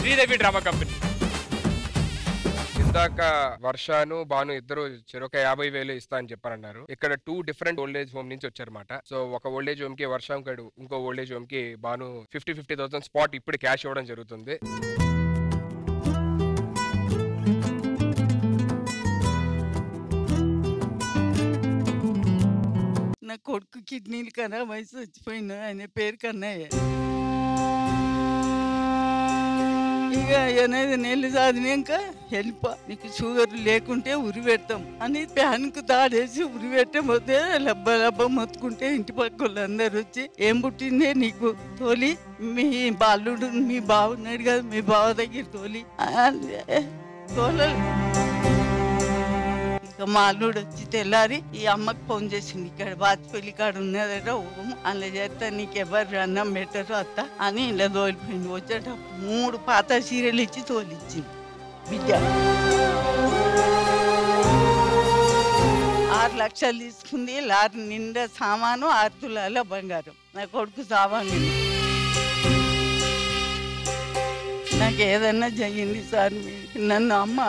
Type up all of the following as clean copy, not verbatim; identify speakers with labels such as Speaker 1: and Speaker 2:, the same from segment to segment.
Speaker 1: Sridevi drama company. ఇందాక వర్షాను భాను ఇద్దరు చెరొక 50,000 ఇస్తా అని చెప్పారన్నారు. ఇక్కడ 2 డిఫరెంట్ ఓల్డేజ్ హోమ్ నుంచి వచ్చారన్నమాట. సో ఒక ఓల్డేజ్ హోమ్ కి వర్షం గడు, ఇంకో ఓల్డేజ్ హోమ్ కి భాను 50,000 స్పాట్ ఇప్పుడు క్యాష్ ఇవ్వడం జరుగుతుంది.
Speaker 2: నా కొడుకు కిడ్నీలు ఖరాబ్ అయి చచ్చిపోయినా ఆయన పేరు కన్నయ్య. ఇక 8 నెలలు చదివాక వెళ్ళిపో, నీకు షుగర్ లేకుంటే ఉరి పెడతాం అని ప్యాన్కు తాడేసి ఉరి పెట్టబోతే లబ్బ మొత్తుకుంటే ఇంటి పక్క వాళ్ళందరూ వచ్చి ఏం పుట్టిందే నీకు తోలి, మీ బాలుడు మీ బావున్నాడు కదా మీ బావ దగ్గర తోలి తోలలు. ఇక మా అల్లుడు వచ్చి తెల్లారి ఈ అమ్మకి ఫోన్ చేసింది, ఇక్కడ వాజ్పేయి కాడ ఉన్నదట ఓము అందులో చేస్తా నీకు ఎవరు అన్నం పెట్టరు అత్త అని ఇలా తోలిపోయింది. వచ్చేట 3 పాత చీరలు ఇచ్చి తోలిచ్చింది బిడ్డ. 6 లక్షలు తీసుకుంది, లారీ నిండా సామాను 6 తులాల బంగారం. నా కొడుకు సామాను నాకు ఏదన్నా చెయ్యండి సార్, నన్ను అమ్మ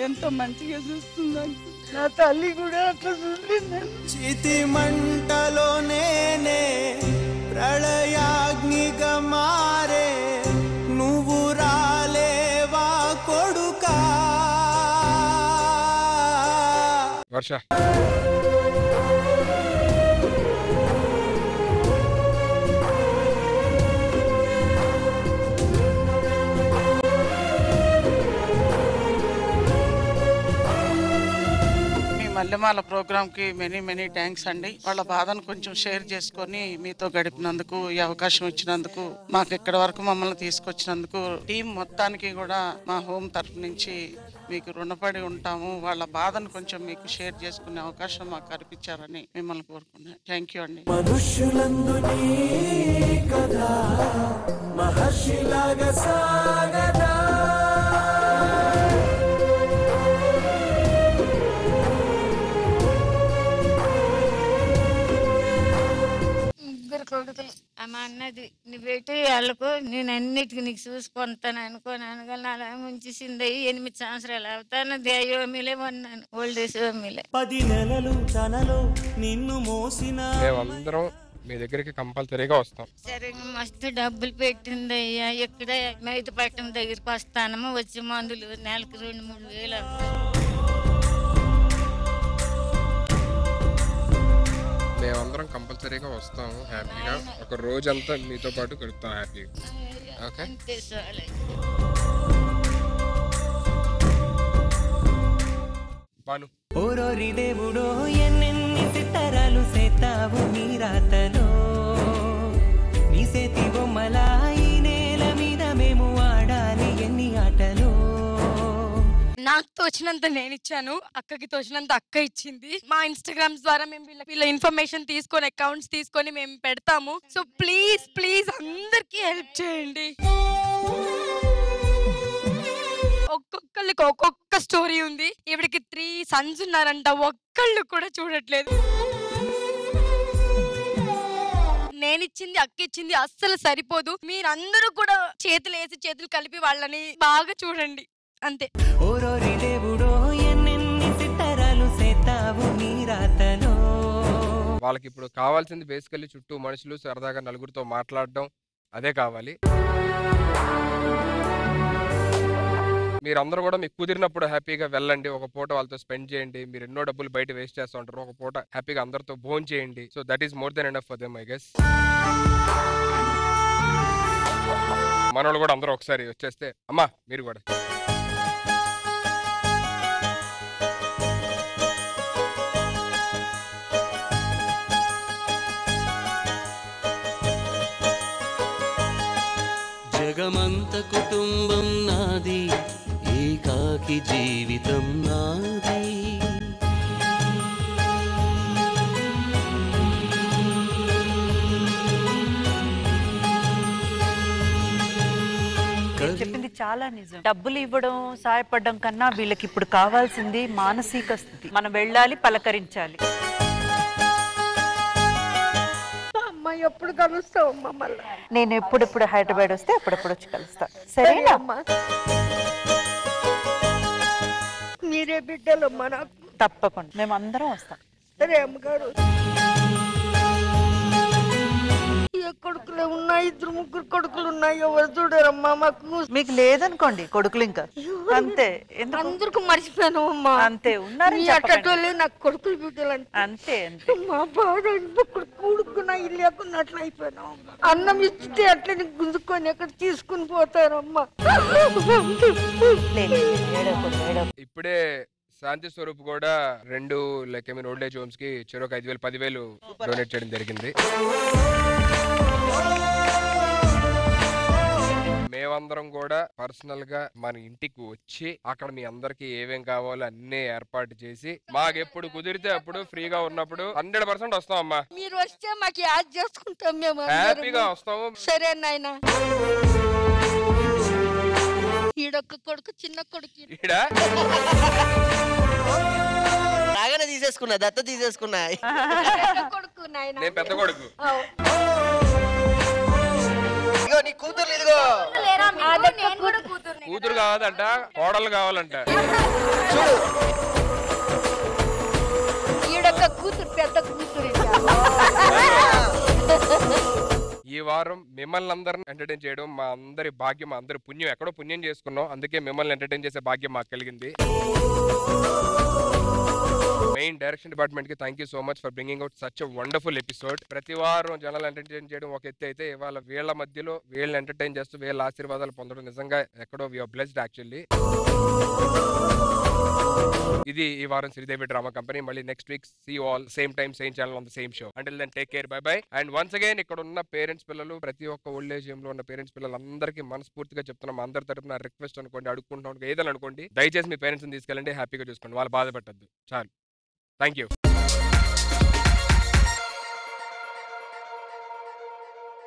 Speaker 2: ఎంతో మంచిగా చూస్తుందని. నా తల్లి కూడా అట్లా చూడలేదని.
Speaker 3: చితి మంటలో నేనే ప్రళయాగ్నిగా మారే, నువ్వు రాలేవా కొడుకా.
Speaker 1: వర్ష
Speaker 4: మల్లెమాల ప్రోగ్రామ్కి మెనీ థ్యాంక్స్ అండి. వాళ్ళ బాధను కొంచెం షేర్ చేసుకొని మీతో గడిపినందుకు, ఈ అవకాశం ఇచ్చినందుకు, మాకు ఇక్కడ వరకు మమ్మల్ని తీసుకొచ్చినందుకు టీం మొత్తానికి కూడా మా హోమ్ తరఫు నుంచి మీకు రుణపడి ఉంటాము. వాళ్ళ బాధను కొంచెం మీకు షేర్ చేసుకునే అవకాశం మాకు కల్పించారని మిమ్మల్ని కోరుకున్నాను. థ్యాంక్ యూ అండి.
Speaker 3: మనుష్యులందు కదా మహర్షిలాగా సాగదా.
Speaker 5: కొడుకులు అమ్మ అన్నది నువ్వేటి వాళ్ళకు నేను అన్నిటికి నీకు చూసుకుంటాను అనుకోని అనగలను. అలా ఉంచేసింది 8 సంవత్సరాలు అవుతాను దేయోమిలే ఉన్నాను ఓల్డేజ్ హోమిలే.
Speaker 3: 10 నెలలు తనలో నిన్ను మోసిన
Speaker 1: మేమందరం మీ దగ్గరికి కంపల్సరీగా వస్తాం.
Speaker 5: సరే మస్తు డబ్బులు పెట్టింది అయ్యా. ఎక్కడ మైదపట్నం దగ్గరికి వస్తానమ్మా, వచ్చి మందులు నెలకు 2-3 వేలు.
Speaker 1: మేమందరం కంపల్సరీగా వస్తాం హ్యాపీగా. ఒక రోజంతా మీతో పాటు గడుపుతాం హ్యాపీగా. ఓకే బాను.
Speaker 3: ఓరోరి దేవుడో ఎన్నెన్ని సితారాలు సేతావు నీ రాతలో, నీ సేతి బొమ్మలా ఈ నేల మీద మేము ఆడాలి ఎన్ని ఆటలో.
Speaker 6: నాకు తోచినంత నేను ఇచ్చాను, అక్కకి తోచినంత అక్క ఇచ్చింది. మా ఇన్స్టాగ్రామ్స్ ద్వారా మేము వీళ్ళ ఇన్ఫర్మేషన్ తీసుకొని అకౌంట్స్ తీసుకొని మేము పెడతాము. సో ప్లీజ్ అందరికి హెల్ప్ చేయండి. ఒక్కొక్కరికి ఒక్కొక్క స్టోరీ ఉంది. ఇవిడికి 3 సన్స్ ఉన్నారంట, ఒక్కళ్ళు కూడా చూడట్లేదు. నేనిచ్చింది అక్క ఇచ్చింది అస్సలు సరిపోదు. మీరందరూ కూడా చేతులు వేసి చేతులు కలిపి వాళ్ళని బాగా చూడండి అంతే.
Speaker 3: ఓరోరి దేవుడో ఎన్నెన్ని సితారాలు సేతావు నీ రాతలో.
Speaker 1: వాళ్ళకి ఇప్పుడు కావాల్సింది బేసికల్లీ చుట్టూ మనుషులు, సరదాగా నలుగురితో మాట్లాడడం, అదే కావాలి. మీరందరూ కూడా మీకు కుదిరినప్పుడు హ్యాపీగా వెళ్ళండి, ఒక పూట వాళ్ళతో స్పెండ్ చేయండి. మీరు ఎన్నో డబ్బులు బయట వేస్ట్ చేస్తూ ఉంటారు, ఒక పూట హ్యాపీగా అందరితో భోజనం చేయండి. So that is more than enough for them I guess. మనోళ్ళు కూడా అందరూ ఒకసారి వచ్చేస్తే అమ్మా మీరు కూడా.
Speaker 3: జగమంత కుటుంబం నాది, ఏకాకి జీవితం నాది.
Speaker 7: చెప్పింది చాలా నిజం. డబ్బులు ఇవ్వడం సహాయపడడం కన్నా వీళ్ళకి ఇప్పుడు కావాల్సింది మానసిక స్థితి. మనం వెళ్ళాలి, పలకరించాలి.
Speaker 6: అమ్మ
Speaker 8: ఎప్పుడు కలుస్తావమ్మా మళ్ళీ?
Speaker 7: నేను ఎప్పుడెప్పుడు హైదరాబాద్ వస్తే అప్పుడప్పుడు వచ్చి కలుస్తా. సరేనా?
Speaker 8: అమ్మా మీరే బిడ్డలమ్మా నాకు.
Speaker 7: తప్పకుండా మేము అందరం వస్తాం.
Speaker 8: సరే అమ్మగారు. ఏ కొడుకులే ఉన్నాయి, 2 కొడుకులు ఉన్నాయి, ఎవరు చూడరమ్మా మాకు.
Speaker 7: మీకు లేదనుకోండి కొడుకులు ఇంకా అంతే.
Speaker 8: అందరికి మర్చిపోయాను అమ్మా.
Speaker 7: అంతే ఉన్నారు
Speaker 8: అట్టలే నాకు కొడుకులు బిడ్డలు
Speaker 7: అంతే.
Speaker 8: మా బాధ కూడుకున్నా లేకున్నట్లు అయిపోయినా. అన్నం ఇచ్చితే అట్లనే గుంజుకొని ఎక్కడ తీసుకుని పోతారమ్మా.
Speaker 1: ఇప్పుడే శాంతి స్వరూప్ కూడా 2 లైక్ ఓల్డ్ ఏజ్ హోమ్స్ కి చెరొక 5,000 10,000 డొనేట్ చేయడం జరిగింది. మేమందరం కూడా పర్సనల్ గా మన ఇంటికి వచ్చి అక్కడ మీ అందరికి ఏమేం కావాలో అన్ని ఏర్పాటు చేసి మాకు ఎప్పుడు కుదిరితే అప్పుడు ఫ్రీగా ఉన్నప్పుడు 100% వస్తాం అమ్మా.
Speaker 8: మీరు వస్తే మాకు యాడ్ చేసుకుంటాం మేము.
Speaker 1: హ్యాపీగా వస్తాము.
Speaker 8: సరే నాయనా. ఈడొక్క కొడుకు చిన్న కొడుకు
Speaker 9: రాగానే తీసేసుకున్నా, దత్త తీసేసుకున్నా.
Speaker 8: కొడుకు నాయన,
Speaker 1: నేను పెద్ద కొడుకు.
Speaker 9: ఇగో నీ కూతురు ఇదిగో.
Speaker 1: కూతురు కావాలంట, కోడలు కావాలంట.
Speaker 8: ఈడొక్క కూతురు పెద్ద కూతురు.
Speaker 1: ఈ వారం మిమ్మల్ని అందరిని ఎంటర్టైన్ చేయడం మా అందరి భాగ్యం, మా అందరి పుణ్యం. ఎక్కడో పుణ్యం చేసుకున్నాం, అందుకే మిమ్మల్ని ఎంటర్టైన్ చేసే భాగ్యం మాకు కలిగింది. మెయిన్ డైరెక్షన్ డిపార్ట్మెంట్ కి thank you so much for bringing out such a wonderful episode. ప్రతి వారం జనాలు ఎంటర్టైన్ చేయడం ఒక ఎత్తు అయితే, ఇవాళ వీళ్ళ మధ్యలో వీళ్ళని ఎంటర్టైన్ చేస్తూ వీళ్ళ ఆశీర్వాదాలు పొందడం నిజంగా ఎక్కడో వీఆర్ బ్లెస్డ్ యాక్చువల్లీ. ఇది ఈ వారం శ్రీదేవి డ్రామా కంపెనీ. మళ్ళీ next week see you all same time same channel on the same show. Until then take care, bye bye. And once again ఇక్కడ ఉన్న పేరెంట్స్ పిల్లలు, ప్రతి ఒక్క ఓల్డ్ ఏజ్ హోమ్ లో ఉన్న పేరెంట్స్ పిల్లలందరికీ మనస్ఫూర్తిగా చెప్తున్నాం, అందరి తరపున రిక్వెస్ట్ అనుకోండి, అడుక్కుంటాం, ఏదని అనుకోండి, దయచేసి మీ పేరెంట్స్ ని తీసుకెళ్ళండి, హ్యాపీగా చూసుకోండి, వాళ్ళు బాధ పెట్టద్దు. చాలు. Thank you.